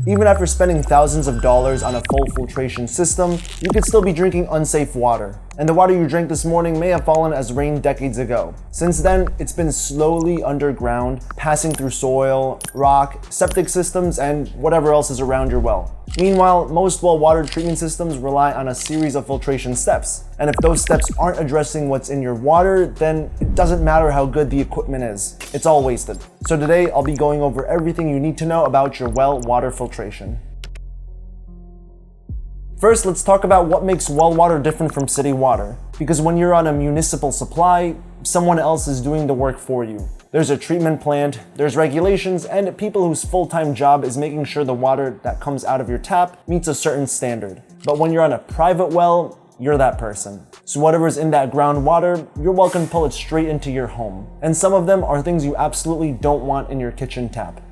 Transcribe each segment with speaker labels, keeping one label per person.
Speaker 1: Even after spending thousands of dollars on a full filtration system, you could still be drinking unsafe water. And the water you drank this morning may have fallen as rain decades ago. Since then, it's been slowly underground, passing through soil, rock, septic systems, and whatever else is around your well. Meanwhile, most well water treatment systems rely on a series of filtration steps. And if those steps aren't addressing what's in your water, then it doesn't matter how good the equipment is. It's all wasted. So today, I'll be going over everything you need to know about your well water filtration. First, let's talk about what makes well water different from city water. Because when you're on a municipal supply, someone else is doing the work for you. There's a treatment plant, there's regulations, and people whose full-time job is making sure the water that comes out of your tap meets a certain standard. But when you're on a private well, you're that person. So whatever's in that groundwater, your well can pull it straight into your home. And some of them are things you absolutely don't want in your kitchen tap.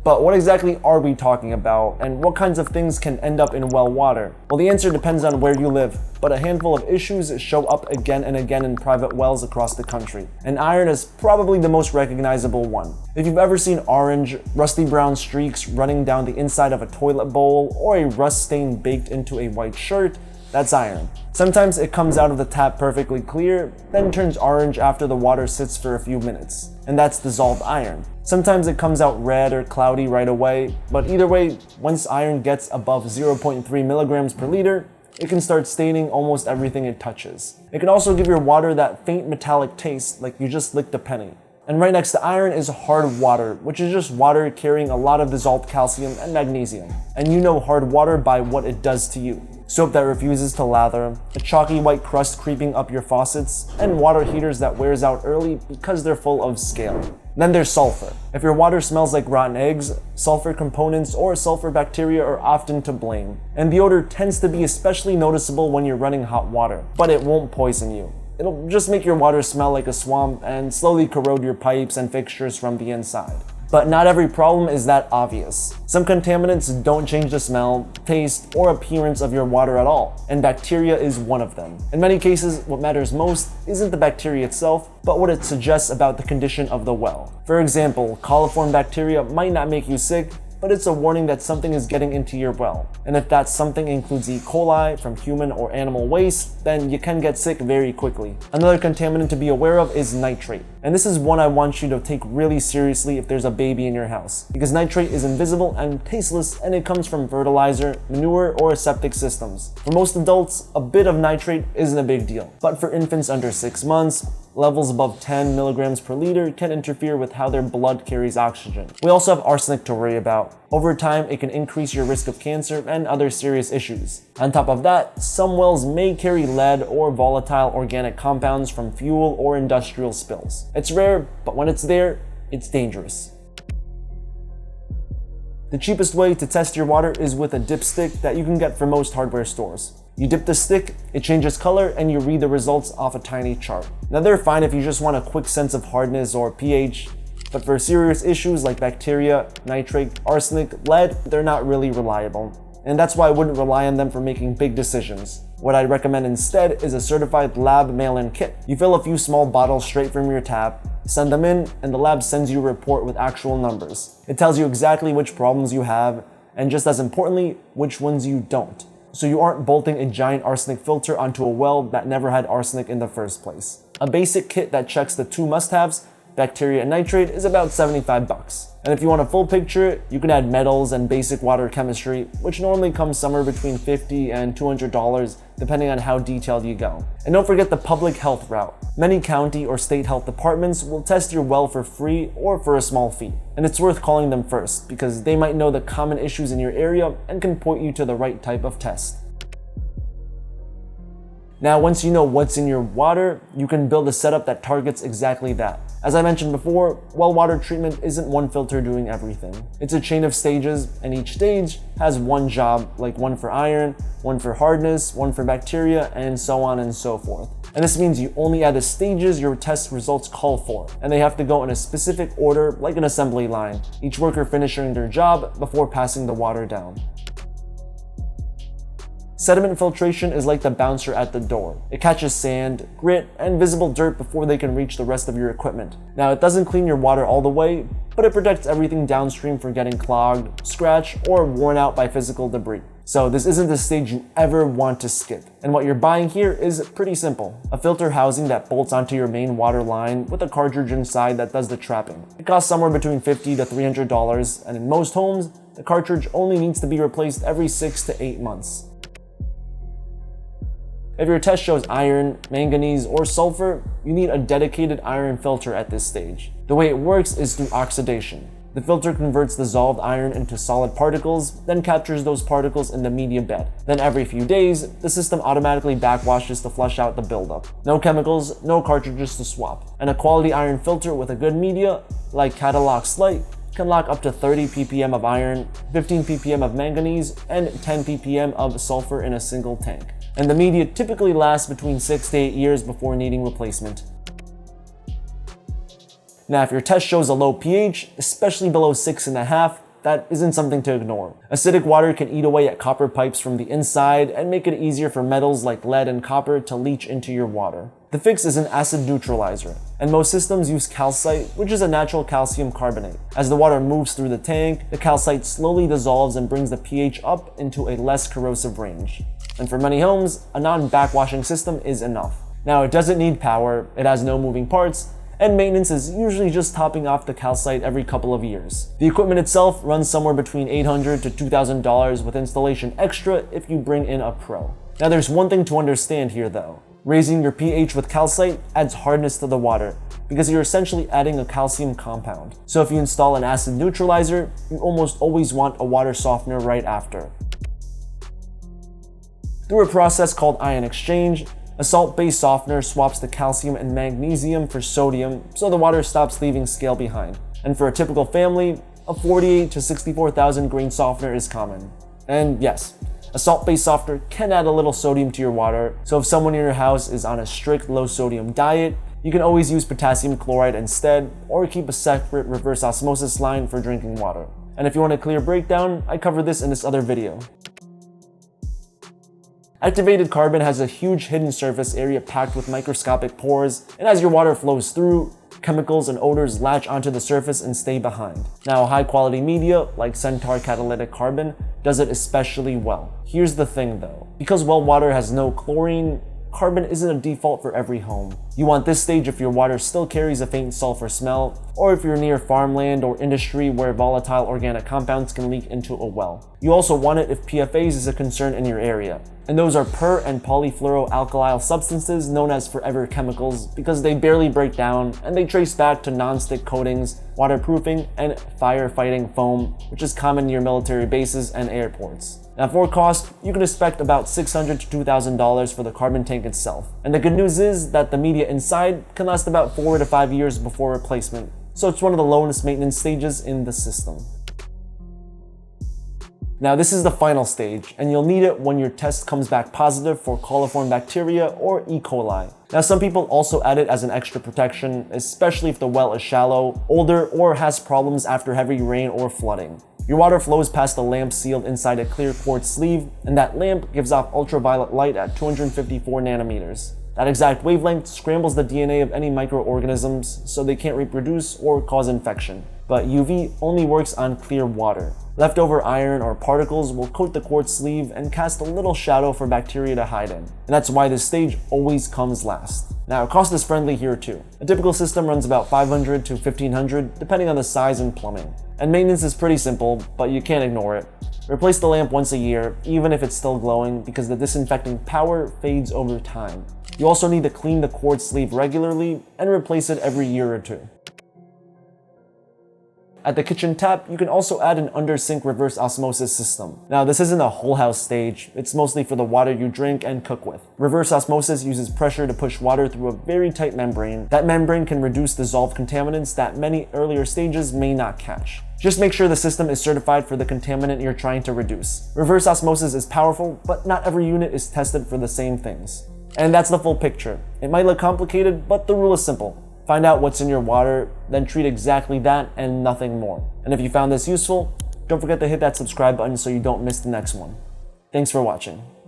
Speaker 1: But what exactly are we talking about, and what kinds of things can end up in well water? Well, the answer depends on where you live, but a handful of issues show up again and again in private wells across the country, and iron is probably the most recognizable one. If you've ever seen orange, rusty brown streaks running down the inside of a toilet bowl, or a rust stain baked into a white shirt, that's iron. Sometimes it comes out of the tap perfectly clear, then turns orange after the water sits for a few minutes, and that's dissolved iron. Sometimes it comes out red or cloudy right away, but either way, once iron gets above 0.3 milligrams per liter, it can start staining almost everything it touches. It can also give your water that faint metallic taste like you just licked a penny. And right next to iron is hard water, which is just water carrying a lot of dissolved calcium and magnesium. And you know hard water by what it does to you. Soap that refuses to lather, a chalky white crust creeping up your faucets, and water heaters that wears out early because they're full of scale. Then there's sulfur. If your water smells like rotten eggs, sulfur components or sulfur bacteria are often to blame. And the odor tends to be especially noticeable when you're running hot water, but it won't poison you. It'll just make your water smell like a swamp and slowly corrode your pipes and fixtures from the inside. But not every problem is that obvious. Some contaminants don't change the smell, taste, or appearance of your water at all, and bacteria is one of them. In many cases, what matters most isn't the bacteria itself, but what it suggests about the condition of the well. For example, coliform bacteria might not make you sick, but it's a warning that something is getting into your well. And if that something includes E. coli from human or animal waste, then you can get sick very quickly. Another contaminant to be aware of is nitrate. And this is one I want you to take really seriously if there's a baby in your house, because nitrate is invisible and tasteless, and it comes from fertilizer, manure, or septic systems. For most adults, a bit of nitrate isn't a big deal, but for infants under 6 months, levels above 10 milligrams per liter can interfere with how their blood carries oxygen. We also have arsenic to worry about. Over time, it can increase your risk of cancer and other serious issues. On top of that, some wells may carry lead or volatile organic compounds from fuel or industrial spills. It's rare, but when it's there, it's dangerous. The cheapest way to test your water is with a dipstick that you can get from most hardware stores. You dip the stick, it changes color, and you read the results off a tiny chart. Now they're fine if you just want a quick sense of hardness or pH, but for serious issues like bacteria, nitrate, arsenic, lead, they're not really reliable. And that's why I wouldn't rely on them for making big decisions. What I'd recommend instead is a certified lab mail-in kit. You fill a few small bottles straight from your tap, send them in, and the lab sends you a report with actual numbers. It tells you exactly which problems you have, and just as importantly, which ones you don't. So you aren't bolting a giant arsenic filter onto a well that never had arsenic in the first place. A basic kit that checks the two must-haves, bacteria and nitrate, is about $75. And if you want a full picture, you can add metals and basic water chemistry, which normally comes somewhere between $50 and $200, depending on how detailed you go. And don't forget the public health route. Many county or state health departments will test your well for free or for a small fee. And it's worth calling them first, because they might know the common issues in your area and can point you to the right type of test. Now, once you know what's in your water, you can build a setup that targets exactly that. As I mentioned before, well water treatment isn't one filter doing everything. It's a chain of stages, and each stage has one job, like one for iron, one for hardness, one for bacteria, and so on and so forth. And this means you only add the stages your test results call for, and they have to go in a specific order like an assembly line, each worker finishing their job before passing the water down. Sediment filtration is like the bouncer at the door. It catches sand, grit, and visible dirt before they can reach the rest of your equipment. Now, it doesn't clean your water all the way, but it protects everything downstream from getting clogged, scratched, or worn out by physical debris. So this isn't the stage you ever want to skip. And what you're buying here is pretty simple. A filter housing that bolts onto your main water line with a cartridge inside that does the trapping. It costs somewhere between $50 to $300, and in most homes, the cartridge only needs to be replaced every 6 to 8 months. If your test shows iron, manganese, or sulfur, you need a dedicated iron filter at this stage. The way it works is through oxidation. The filter converts dissolved iron into solid particles, then captures those particles in the media bed. Then every few days, the system automatically backwashes to flush out the buildup. No chemicals, no cartridges to swap. And a quality iron filter with a good media, like Catalog's Light, can lock up to 30 ppm of iron, 15 ppm of manganese, and 10 ppm of sulfur in a single tank. And the media typically lasts between 6 to 8 years before needing replacement. Now, if your test shows a low pH, especially below 6.5, that isn't something to ignore. Acidic water can eat away at copper pipes from the inside and make it easier for metals like lead and copper to leach into your water. The fix is an acid neutralizer, and most systems use calcite, which is a natural calcium carbonate. As the water moves through the tank, the calcite slowly dissolves and brings the pH up into a less corrosive range. And for many homes, a non-backwashing system is enough. Now, it doesn't need power, it has no moving parts, and maintenance is usually just topping off the calcite every couple of years. The equipment itself runs somewhere between $800 to $2,000 with installation extra if you bring in a pro. Now, there's one thing to understand here though. Raising your pH with calcite adds hardness to the water because you're essentially adding a calcium compound. So if you install an acid neutralizer, you almost always want a water softener right after. Through a process called ion exchange, a salt-based softener swaps the calcium and magnesium for sodium so the water stops leaving scale behind. And for a typical family, a 48 to 64,000 grain softener is common. And yes, a salt-based softener can add a little sodium to your water, so if someone in your house is on a strict low-sodium diet, you can always use potassium chloride instead, or keep a separate reverse osmosis line for drinking water. And if you want a clear breakdown, I cover this in this other video. Activated carbon has a huge hidden surface area packed with microscopic pores, and as your water flows through, chemicals and odors latch onto the surface and stay behind. Now, high quality media, like Centaur catalytic carbon, does it especially well. Here's the thing though, because well water has no chlorine, carbon isn't a default for every home. You want this stage if your water still carries a faint sulfur smell, or if you're near farmland or industry where volatile organic compounds can leak into a well. You also want it if PFAS is a concern in your area. And those are per and polyfluoroalkyl substances known as forever chemicals because they barely break down and they trace back to non-stick coatings, waterproofing, and firefighting foam, which is common near military bases and airports. Now for cost, you can expect about $600 to $2,000 for the carbon tank itself. And the good news is that the media inside can last about 4 to 5 years before replacement, so it's one of the lowest maintenance stages in the system. Now this is the final stage, and you'll need it when your test comes back positive for coliform bacteria or E. coli. Now some people also add it as an extra protection, especially if the well is shallow, older, or has problems after heavy rain or flooding. Your water flows past a lamp sealed inside a clear quartz sleeve, and that lamp gives off ultraviolet light at 254 nanometers. That exact wavelength scrambles the DNA of any microorganisms so they can't reproduce or cause infection. But UV only works on clear water. Leftover iron or particles will coat the quartz sleeve and cast a little shadow for bacteria to hide in. And that's why this stage always comes last. Now, cost is friendly here too. A typical system runs about $500 to $1,500 depending on the size and plumbing. And maintenance is pretty simple, but you can't ignore it. Replace the lamp once a year, even if it's still glowing, because the disinfecting power fades over time. You also need to clean the quartz sleeve regularly and replace it every year or two. At the kitchen tap, you can also add an under-sink reverse osmosis system. Now, this isn't a whole house stage, it's mostly for the water you drink and cook with. Reverse osmosis uses pressure to push water through a very tight membrane. That membrane can reduce dissolved contaminants that many earlier stages may not catch. Just make sure the system is certified for the contaminant you're trying to reduce. Reverse osmosis is powerful, but not every unit is tested for the same things. And that's the full picture. It might look complicated, but the rule is simple. Find out what's in your water, then treat exactly that and nothing more. And if you found this useful, don't forget to hit that subscribe button so you don't miss the next one. Thanks for watching.